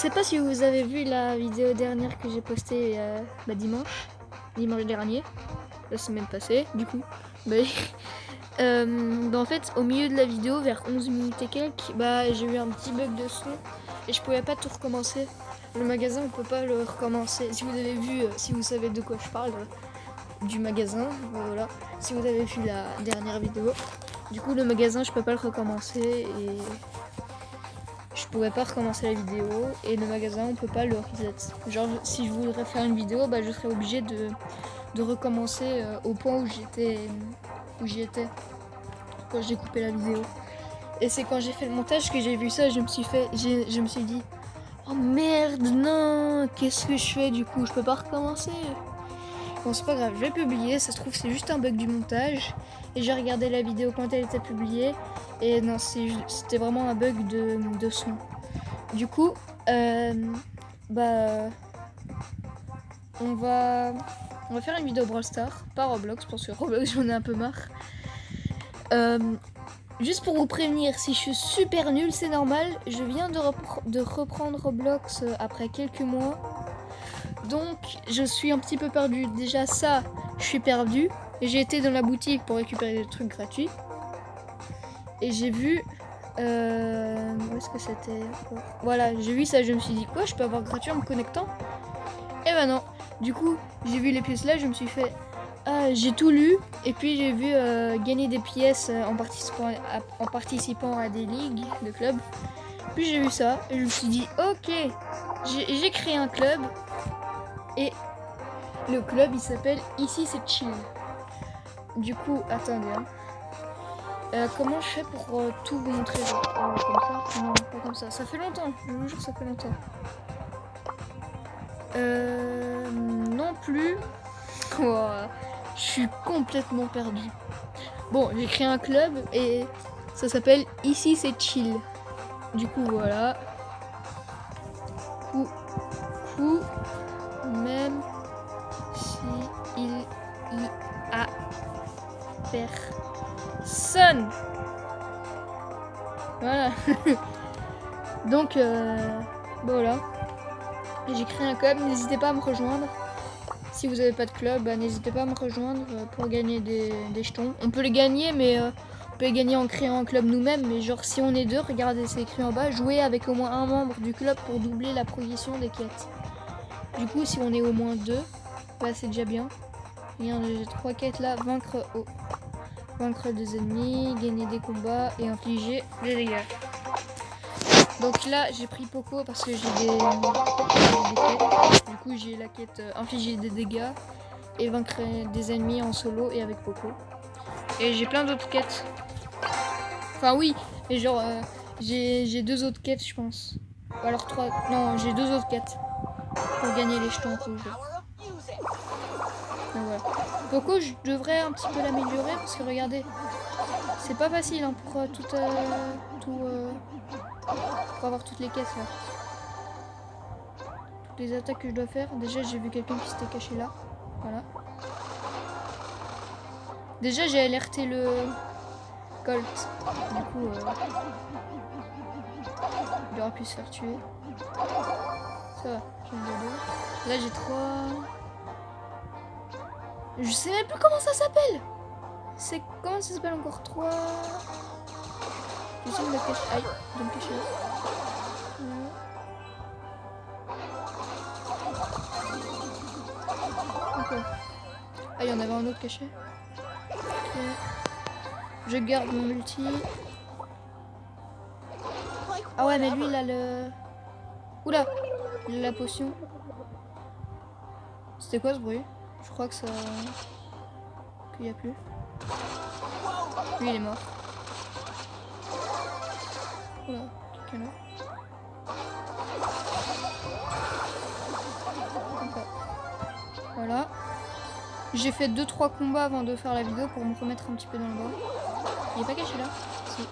sais pas si vous avez vu la vidéo dernière que j'ai postée dimanche dernier, la semaine passée, du coup. En fait, au milieu de la vidéo, vers 11 minutes et quelques, j'ai eu un petit bug de son et je pouvais pas tout recommencer. Le magasin, on peut pas le recommencer. Si vous avez vu, si vous savez de quoi je parle, du magasin, voilà. Si vous avez vu la dernière vidéo, du coup, le magasin, je peux pas le recommencer et je pouvais pas recommencer la vidéo. Et le magasin, on peut pas le reset. Genre, si je voudrais faire une vidéo, je serais obligée de recommencer au point où j'y étais quand j'ai coupé la vidéo. Et c'est quand j'ai fait le montage que j'ai vu ça, je me suis dit oh merde, non, qu'est-ce que je fais du coup, je peux pas recommencer. Bon, c'est pas grave, je vais publier, ça se trouve c'est juste un bug du montage. Et j'ai regardé la vidéo quand elle était publiée et non, c'était vraiment un bug de son. Du coup, on va faire une vidéo Brawl Stars, pas Roblox, parce que Roblox j'en ai un peu marre. Juste pour vous prévenir, si je suis super nulle, c'est normal. Je viens de reprendre Roblox après quelques mois. Donc, je suis un petit peu perdue. Déjà ça, je suis perdue. Et j'ai été dans la boutique pour récupérer des trucs gratuits. Et j'ai vu... où est-ce que c'était? Voilà, j'ai vu ça, je me suis dit, quoi, je peux avoir gratuit en me connectant? Et ben non. Du coup, j'ai vu les pièces là, je me suis fait... j'ai tout lu et puis j'ai vu gagner des pièces en participant à des ligues de clubs. Puis j'ai vu ça et je me suis dit ok, j'ai créé un club et le club il s'appelle Ici c'est chill. Du coup, attendez. Comment je fais pour tout vous montrer comme ça? Non, pas comme ça. Ça fait longtemps, je vous jure ça fait longtemps. Non plus. Oh. Je suis complètement perdue. Bon, j'ai créé un club et ça s'appelle Ici c'est chill. Du coup, voilà. Coucou, même si il y a personne. Voilà. Donc, voilà. J'ai créé un club, n'hésitez pas à me rejoindre. Si vous n'avez pas de club, n'hésitez pas à me rejoindre pour gagner des jetons. On peut les gagner, mais on peut les gagner en créant un club nous-mêmes. Mais genre si on est deux, regardez, c'est écrit en bas, jouer avec au moins un membre du club pour doubler la progression des quêtes. Du coup, si on est au moins deux, c'est déjà bien. Regarde, j'ai 3 quêtes là, vaincre des ennemis, gagner des combats et infliger des dégâts. Donc là, j'ai pris Poco parce que j'ai des quêtes. Du coup, j'ai la quête infliger des dégâts et vaincre des ennemis en solo et avec Poco. Et j'ai plein d'autres quêtes. Enfin oui, mais genre j'ai 2 autres quêtes, je pense. Ou alors 3. Non, j'ai 2 autres quêtes pour gagner les jetons rouges. Donc voilà. Poco, je devrais un petit peu l'améliorer parce que regardez, c'est pas facile hein, pour pour avoir toutes les quêtes là. Toutes les attaques que je dois faire. Déjà j'ai vu quelqu'un qui s'était caché là. Voilà. Déjà j'ai alerté le Colt. Du coup il aurait pu se faire tuer. Ça va, j'ai déjà 2. Là j'ai 3. Je sais même plus comment ça s'appelle. Comment ça s'appelle encore 3. J'essaie de me cacher. Aïe, de me cacher. Ok. Ah, il y en avait un autre caché. Okay. Je garde mon multi. Ah ouais, mais lui, il a le... Oula, il a la potion. C'était quoi ce bruit? Je crois que ça... qu'il n'y a plus. Lui, il est mort. Oula, quelqu'un là. Voilà. J'ai fait 2-3 combats avant de faire la vidéo pour me remettre un petit peu dans le bas. Il est pas caché là? Si.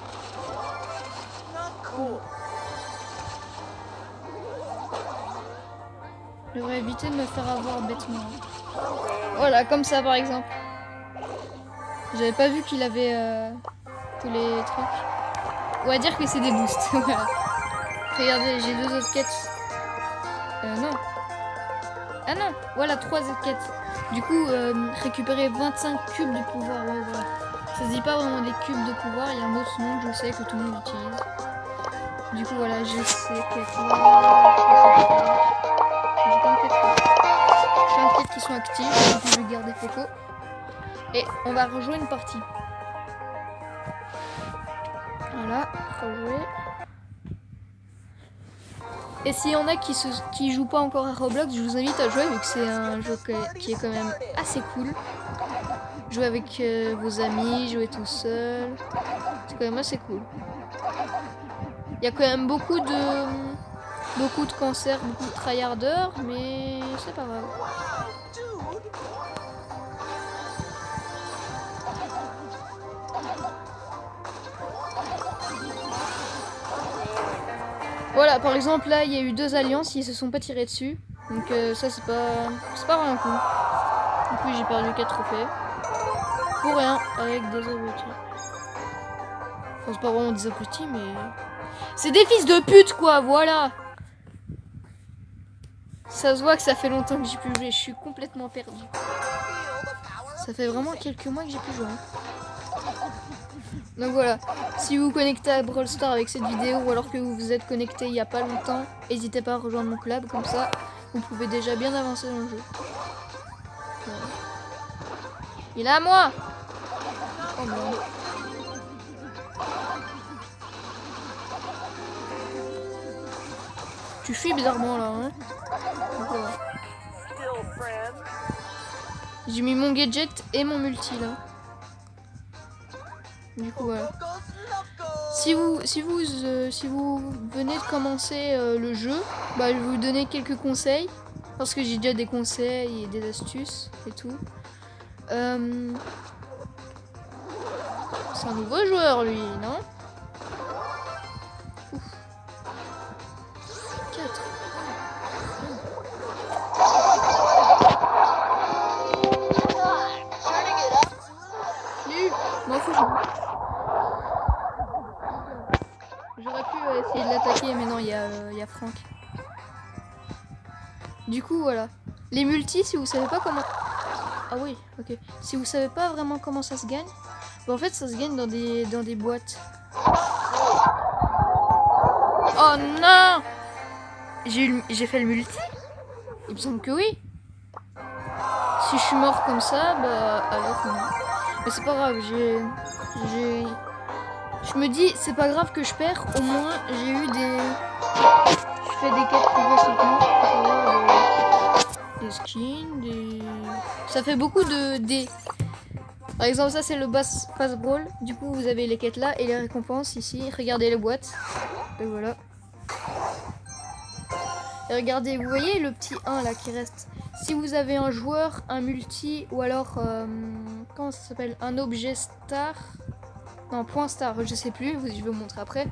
Oh. Je devrais éviter de me faire avoir bêtement. Voilà, comme ça par exemple. J'avais pas vu qu'il avait tous les trucs. On va dire que c'est des boosts. Voilà. Regardez, j'ai 2 autres quêtes Non. Ah non, voilà 3 quêtes. Du coup, récupérer 25 cubes de pouvoir. Ouais, voilà. Ça se dit pas vraiment des cubes de pouvoir, il y a un autre nom que je sais que tout le monde utilise. Du coup, voilà, j'ai ces quêtes-là. J'ai plein de quêtes qui sont actives, donc je vais garder Coco. Et on va rejoindre une partie. Voilà, rejouer. Et s'il y en a qui jouent pas encore à Roblox, je vous invite à jouer vu que c'est un jeu qui est quand même assez cool. Jouer avec vos amis, jouer tout seul, c'est quand même assez cool. Il y a quand même beaucoup de cancers, beaucoup de tryharders, mais c'est pas grave. Voilà, par exemple là il y a eu 2 alliances, ils se sont pas tirés dessus. Donc ça c'est pas vraiment cool. Du coup j'ai perdu 4 trophées. Pour rien, avec des abrutis. Enfin c'est pas vraiment des abrutis mais... C'est des fils de pute quoi, voilà. Ça se voit que ça fait longtemps que j'ai pu jouer, je suis complètement perdu. Ça fait vraiment quelques mois que j'ai pu jouer. Donc voilà, si vous vous connectez à Brawl Stars avec cette vidéo ou alors que vous vous êtes connecté il n'y a pas longtemps, n'hésitez pas à rejoindre mon club, comme ça vous pouvez déjà bien avancer dans le jeu. Voilà. Il est à moi. Oh non. Tu fuis bizarrement là, hein. Voilà. J'ai mis mon gadget et mon multi là. Du coup voilà. Si vous venez de commencer le jeu, bah, je vais vous donner quelques conseils. Parce que j'ai déjà des conseils et des astuces et tout. C'est un nouveau joueur lui, non? Ouf. 4. M'en fous. J'aurais pu essayer de l'attaquer, mais non, il y a Franck. Du coup, voilà. Les multis, si vous savez pas comment... Ah oui, ok. Si vous savez pas vraiment comment ça se gagne, bah en fait, ça se gagne dans des boîtes. Oh non! J'ai fait le multi? Il me semble que oui. Si je suis mort comme ça, bah alors non. Mais c'est pas grave, je me dis, c'est pas grave que je perds, au moins j'ai eu des... Je fais des quêtes progressivement pour avoir des skins, Ça fait beaucoup de dés. Par exemple, ça c'est le pass brawl. Du coup, vous avez les quêtes là et les récompenses ici. Regardez les boîtes. Et voilà. Et regardez, vous voyez le petit 1 là qui reste. Si vous avez un joueur, un multi ou alors... comment ça s'appelle? Un objet star. Non, point star, je sais plus, je vais vous montrer après.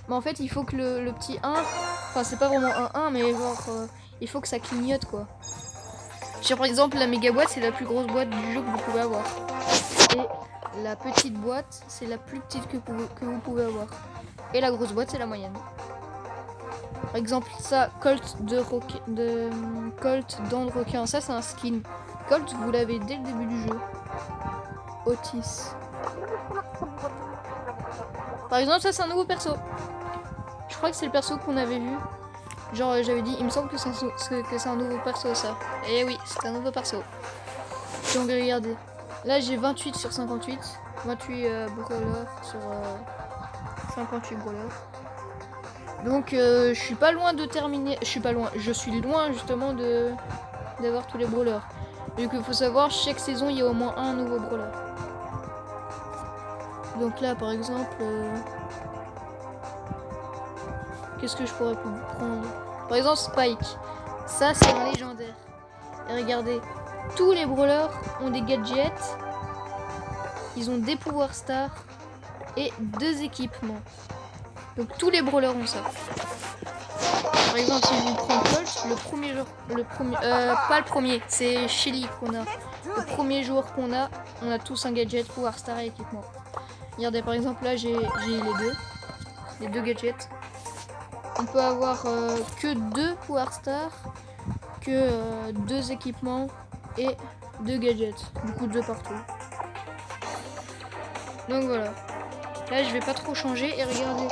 Mais en fait, il faut que le petit 1, enfin c'est pas vraiment un 1, mais genre, il faut que ça clignote quoi. Genre, par exemple, la méga boîte, c'est la plus grosse boîte du jeu que vous pouvez avoir. Et la petite boîte, c'est la plus petite que vous pouvez avoir. Et la grosse boîte, c'est la moyenne. Par exemple, ça, Colt dans le requin, ça c'est un skin. Colt, vous l'avez dès le début du jeu. Otis. Par exemple, ça c'est un nouveau perso. Je crois que c'est le perso qu'on avait vu. Genre, j'avais dit, il me semble que c'est un nouveau perso ça. Et oui, c'est un nouveau perso. Donc regardez. Là j'ai 28 sur 58. 28 brawlers sur 58 brawlers. Donc je suis pas loin de terminer. Je suis loin justement d'avoir tous les brawlers. Donc il faut savoir, chaque saison il y a au moins un nouveau brawler. Donc là par exemple, qu'est-ce que je pourrais prendre? Par exemple Spike, ça c'est un légendaire. Et regardez, tous les brawlers ont des gadgets, ils ont des pouvoirs stars et 2 équipements. Donc tous les brawlers ont ça. Par exemple si je vous prends Colt, pas le premier, c'est Shelly qu'on a. Le premier joueur qu'on a, on a tous un gadget, pouvoir star et équipement. Regardez par exemple là j'ai les deux gadgets. on peut avoir que 2 Power Stars, que 2 équipements et 2 gadgets. Du coup 2 partout. Donc voilà. Là je vais pas trop changer et regardez.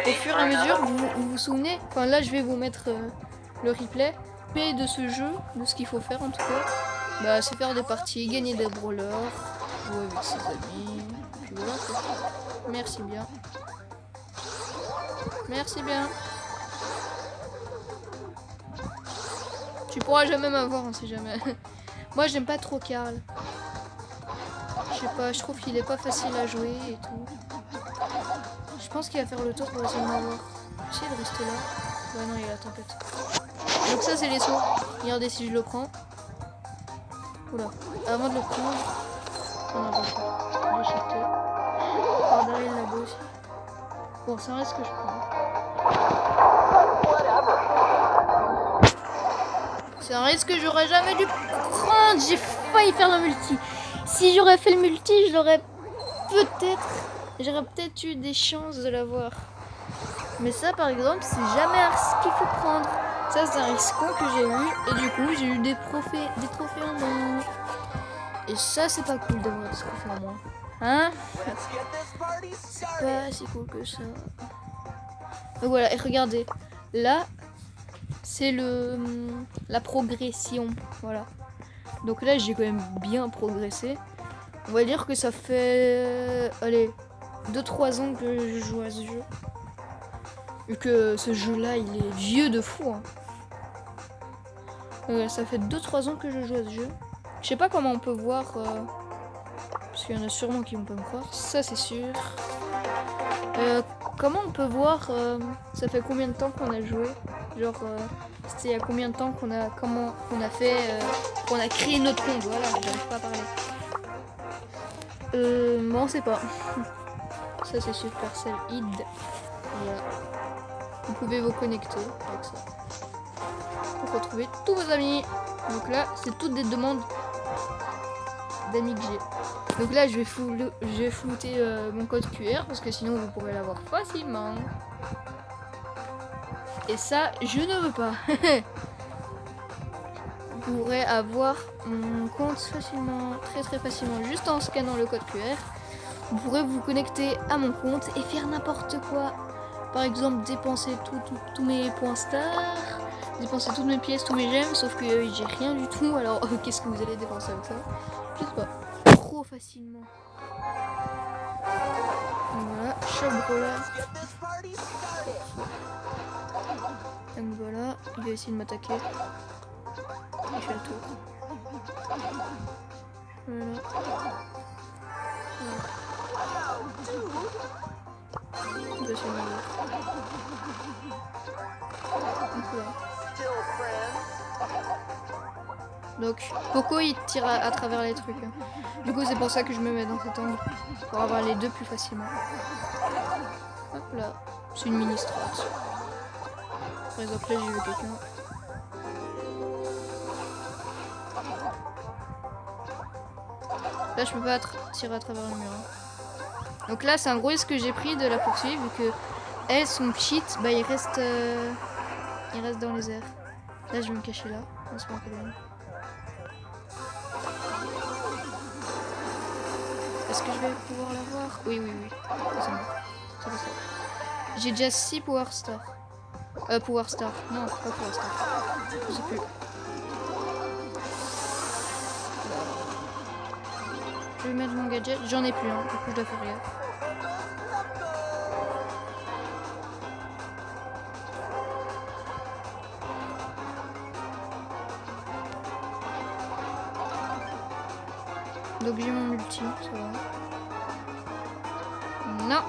Au fur et à mesure, vous vous souvenez, enfin là je vais vous mettre le replay mais de ce jeu, de ce qu'il faut faire en tout cas. Bah c'est faire des parties, gagner des brawlers, jouer avec ses amis. Puis voilà. Merci bien. Merci bien. Tu pourras jamais m'avoir, hein, si jamais. Moi j'aime pas trop Karl. Je sais pas, je trouve qu'il est pas facile à jouer et tout. Je pense qu'il va faire le tour pour essayer de m'avoir. J'essaie de rester là. Bah non, il y a la tempête. Donc ça c'est les sauts. Regardez si je le prends. Oula. Avant de le prendre. On a pas fait. J'ai shifté. Par derrière là-bas aussi. Bon, ça reste que je prends. C'est un risque que j'aurais jamais dû prendre. J'ai failli faire le multi. Si j'aurais fait le multi, j'aurais peut-être eu des chances de l'avoir. Mais ça, par exemple, c'est jamais un risque qu'il faut prendre. Ça, c'est un risque que j'ai eu. Et du coup, j'ai eu des trophées en moins. Et ça, c'est pas cool d'avoir des trophées en moins. Hein? C'est pas si cool que ça. Donc voilà, et regardez. Là, c'est la progression. Voilà. Donc là, j'ai quand même bien progressé. On va dire que ça fait... allez, 2-3 ans que je joue à ce jeu. Vu que ce jeu-là, il est vieux de fou. Hein. Ça fait 2-3 ans que je joue à ce jeu. Je sais pas comment on peut voir... parce qu'il y en a sûrement qui vont pas me croire. Ça, c'est sûr. Comment on peut voir... ça fait combien de temps qu'on a joué? Genre... c'était il y a combien de temps qu'on a fait qu'on a créé notre compte, voilà, j'arrive pas à parler. Bon, on sait pas. Ça c'est Supercell id. Voilà. Vous pouvez vous connecter avec ça pour retrouver tous vos amis. Donc là, c'est toutes des demandes d'amis que j'ai. Donc là, je vais flouter mon code QR parce que sinon vous pourrez l'avoir facilement. Et ça, je ne veux pas. Vous pourrez avoir mon compte facilement, très facilement, juste en scannant le code QR. Vous pourrez vous connecter à mon compte et faire n'importe quoi. Par exemple, dépenser tous mes points stars, dépenser toutes mes pièces, tous mes gemmes, sauf que j'ai rien du tout. Alors, qu'est-ce que vous allez dépenser avec ça? Je sais pas. Trop facilement. Voilà, shop brawler. Donc voilà, il va essayer de m'attaquer. Il fait le tour. Voilà. Il va essayer de m'avoir. Donc Poco il tire à travers les trucs. Du coup c'est pour ça que je me mets dans cet angle. Pour avoir les deux plus facilement. Hop là. C'est une mini strat. Par exemple là j'ai vu quelqu'un. Là je peux pas tirer à travers le mur. Donc là c'est un gros risque que j'ai pris de la poursuivre vu que elle son cheat bah il reste dans les airs. Là je vais me cacher là. Est-ce que je vais pouvoir l'avoir? Oui. C'est bon. J'ai déjà 6 Power Stars. Power Star. Non, pas Power Star. Je sais plus. Je vais mettre mon gadget. J'en ai plus, hein. Du coup, je dois faire rien. Donc j'ai mon multi, ça va. Non.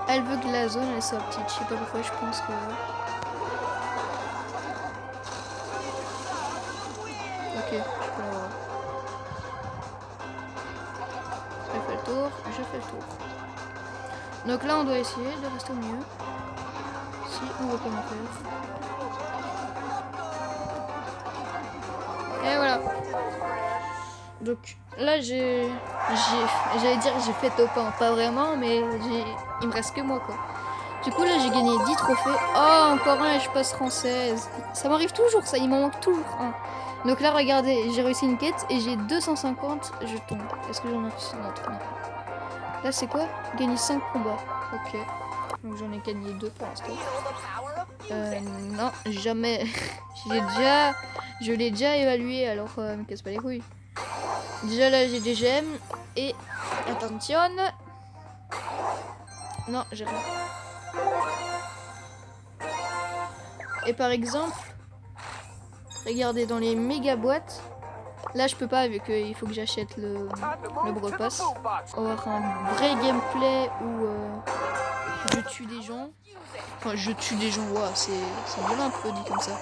Elle veut que la zone elle soit petite. Je sais pas pourquoi, je pense que... Ok, je peux l'avoir. Elle fait le tour, je fais le tour. Donc là on doit essayer de rester au milieu. Si on veut pas m'en faire. Et voilà. Donc là j'allais dire j'ai fait top 1, pas vraiment, mais il me reste que moi quoi. Du coup là j'ai gagné 10 trophées. Oh encore un et je passe rang 16. Ça m'arrive toujours ça, il m'en manque toujours un. Donc là regardez, j'ai réussi une quête et j'ai 250 jetons. Est-ce que j'en ai un autre? Non. Là c'est quoi? Gagner 5 combats. Ok. Donc j'en ai gagné 2 pour l'instant. Non, jamais. Je l'ai déjà évalué, alors me casse pas les couilles. Déjà là j'ai des gemmes et attention. Non, j'ai rien. Et par exemple, regardez dans les méga boîtes. Là je peux pas vu qu'il faut que j'achète le Brawl Pass. On va avoir un vrai gameplay où je tue des gens. Enfin je tue des gens, ouais, c'est violent un peu dit comme ça.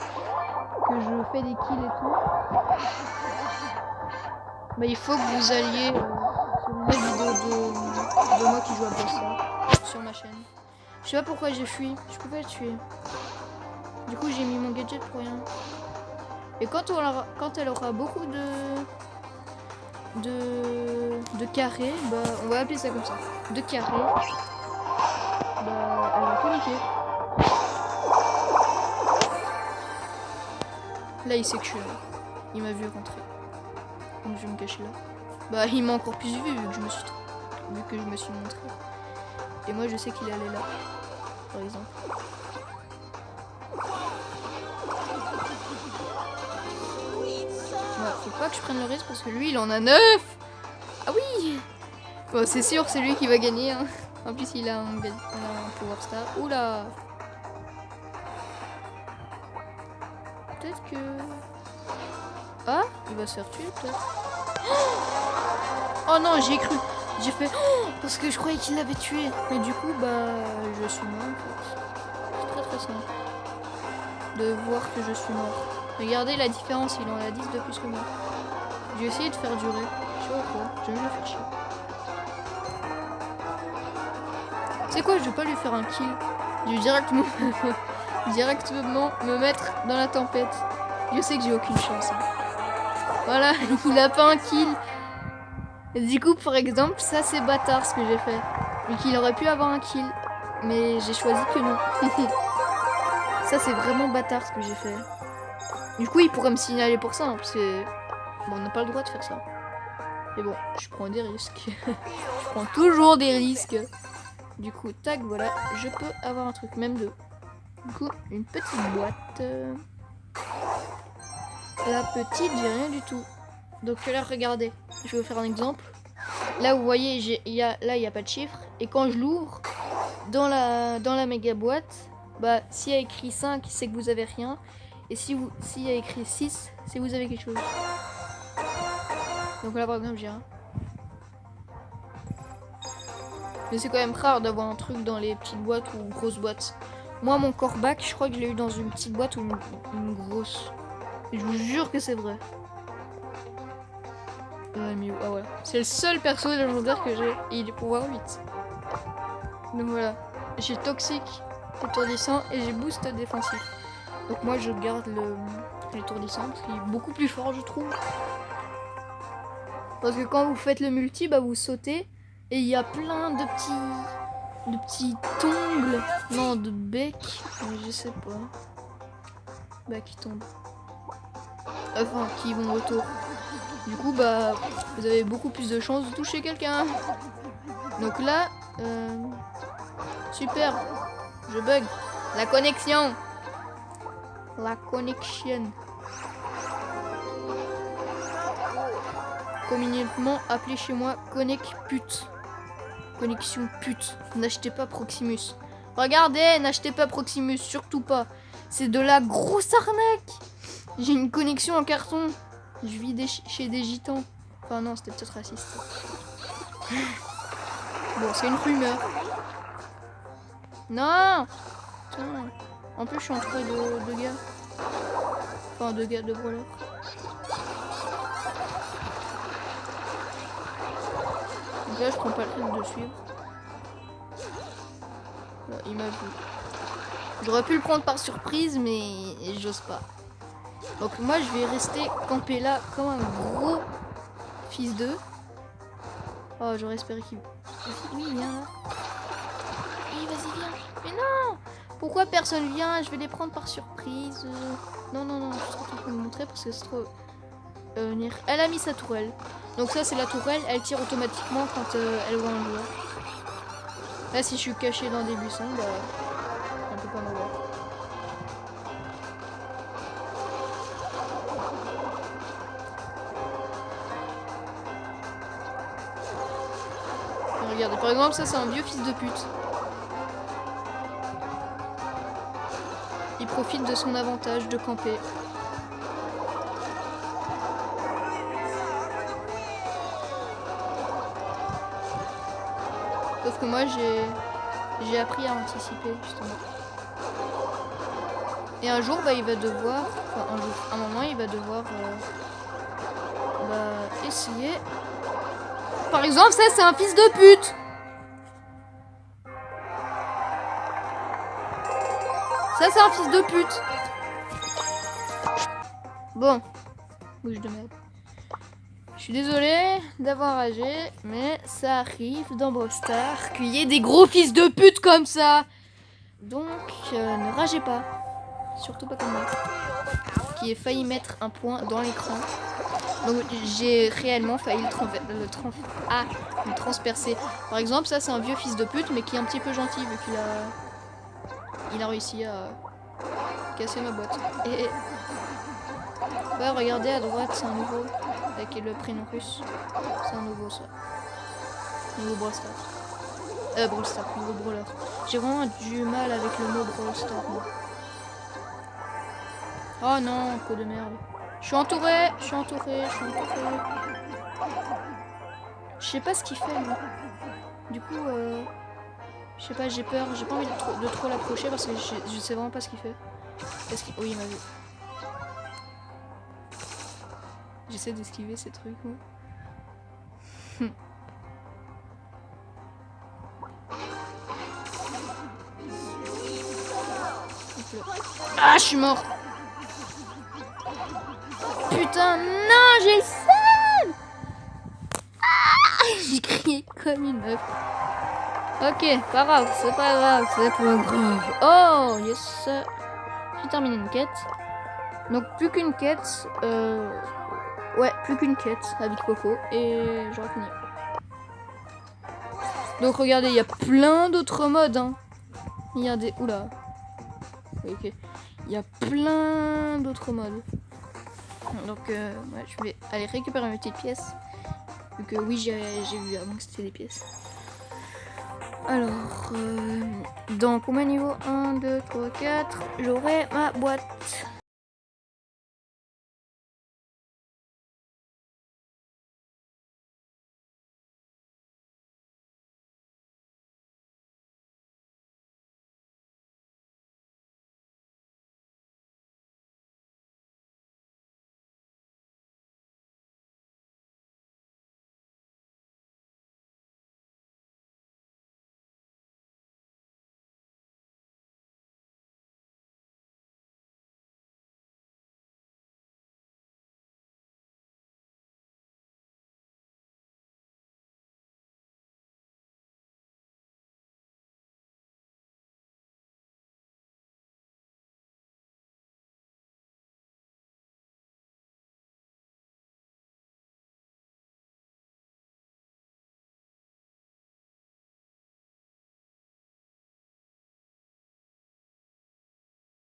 Que je fais des kills et tout. Bah il faut que vous alliez sur une vidéo de moi qui joue à Brawl Stars sur ma chaîne. Je sais pas pourquoi j'ai fui, je peux pas le tuer. Du coup j'ai mis mon gadget pour rien. Et quand elle aura beaucoup de carrés, bah on va appeler ça comme ça. De carrés, bah elle va tout niquer. Là il sait que je suis là. Il m'a vu rentrer. Donc je vais me cacher là. Bah il m'a encore plus vu que je me suis montré. Et moi je sais qu'il allait là. Par exemple. Ouais, faut pas que je prenne le risque parce que lui il en a 9. Ah oui. Bon c'est sûr c'est lui qui va gagner hein. En plus il a un Power Star. Oula. Peut-être que... Ah, il va se faire tuer peut-être. Oh non, j'ai cru. J'ai fait... parce que je croyais qu'il l'avait tué. Mais du coup, bah, je suis mort en fait. C'est très très simple. De voir que je suis mort. Regardez la différence, il en a 10 de plus que moi. J'ai essayé de faire durer. Je sais pas pourquoi, je vais me le faire chier. C'est quoi, je vais pas lui faire un kill. Je vais directement... directement me mettre dans la tempête. Je sais que j'ai aucune chance. Hein. Voilà, il a pas un kill. Et du coup, par exemple, ça c'est bâtard ce que j'ai fait. Et qu'il aurait pu avoir un kill. Mais j'ai choisi que non. Ça c'est vraiment bâtard ce que j'ai fait. Du coup, il pourrait me signaler pour ça. Hein, parce que bon, on n'a pas le droit de faire ça. Mais bon, je prends des risques. Je prends toujours des risques. Du coup, tac, voilà. Je peux avoir un truc, même deux. Du coup, une petite boîte. La petite, j'ai rien du tout. Donc là, regardez. Je vais vous faire un exemple. Là, vous voyez, il y a pas de chiffre. Et quand je l'ouvre, dans la méga boîte, bah, s'il y a écrit 5, c'est que vous avez rien. Et s'il y a écrit 6, c'est que vous avez quelque chose. Donc là, par exemple, j'ai rien. Mais c'est quand même rare d'avoir un truc dans les petites boîtes ou grosses boîtes. Moi, mon corbac, je crois que je l'ai eu dans une petite boîte ou une grosse. Et je vous jure que c'est vrai. Ah ouais. C'est le seul perso légendaire que j'ai. Et il est pouvoir 8. Donc voilà. J'ai toxique, étourdissant et j'ai boost défensif. Donc moi je garde l'étourdissant parce qu'il est beaucoup plus fort je trouve. Parce que quand vous faites le multi, bah vous sautez. Et il y a plein de petits ongles. Non, de becs. Je sais pas. Bah qui tombent. Enfin, qui vont autour. Du coup, bah, vous avez beaucoup plus de chances de toucher quelqu'un. Donc là, super. Je bug. La connexion. La connexion. Communément appelé chez moi Connect pute. Connexion pute. N'achetez pas Proximus. Regardez, n'achetez pas Proximus, surtout pas. C'est de la grosse arnaque. J'ai une connexion en carton. Je vis chez des gitans. Enfin non, c'était peut-être raciste. Bon, c'est une rumeur. Non. Putain. En plus, je suis entouré de gars. Enfin, de gars de brawlers. Donc là, je prends pas le risque de suivre. Là, il m'a vu. J'aurais pu le prendre par surprise, mais j'ose pas. Donc moi, je vais rester campé là comme un gros fils 2. Oh, j'aurais espéré qu'il... Oui, viens là. Oui, vas-y, viens. Mais non! Pourquoi personne vient? Je vais les prendre par surprise. Non, non, non, je suis trop en train de me montrer parce que c'est trop... Elle a mis sa tourelle. Donc ça, c'est la tourelle. Elle tire automatiquement quand elle voit un joueur. Là, si je suis caché dans des buissons, bah... on peut pas me voir. Regardez, par exemple, ça c'est un vieux fils de pute. Il profite de son avantage de camper. Sauf que moi j'ai appris à anticiper justement. Et un jour bah il va devoir, enfin un moment il va devoir essayer. Par exemple ça c'est un fils de pute. Ça c'est un fils de pute. Bon, bouge de merde. Je suis désolée d'avoir ragé, mais ça arrive dans Brawl Stars qu'il y ait des gros fils de pute comme ça. Donc ne ragez pas, surtout pas comme moi, qui ai failli mettre un point dans l'écran. Donc j'ai réellement failli le transpercer. Par exemple, ça c'est un vieux fils de pute, mais qui est un petit peu gentil vu qu'il a réussi à casser ma boîte. Et ouais, regardez à droite, c'est un nouveau avec le prénom russe. C'est un nouveau ça. Nouveau Brawl Stars. Brawl Stars, nouveau brawler. J'ai vraiment du mal avec le mot Brawl Stars. Oh non, coup de merde. Je suis entouré. Je sais pas ce qu'il fait lui. Du coup, je sais pas, j'ai peur. J'ai pas envie de trop l'approcher parce que je sais vraiment pas ce qu'il fait. Oui, il m'a vu. J'essaie d'esquiver ces trucs. Ah, je suis mort. Putain, non, j'ai le seum. Ah, j'ai crié comme une meuf. Ok, pas grave, c'est pas grave, c'est pas grave. Oh, yes. J'ai terminé une quête. Donc, plus qu'une quête. Ouais, plus qu'une quête avec Coco. Et j'aurai fini. Donc, regardez, il y a plein d'autres modes. Hein. Il y a des... Oula. Ok. Il y a plein d'autres modes. Donc, ouais, je vais aller récupérer mes petites pièces. Vu que oui, j'ai vu avant que c'était des pièces. Alors, dans combien de niveaux 1, 2, 3, 4, j'aurai ma boîte.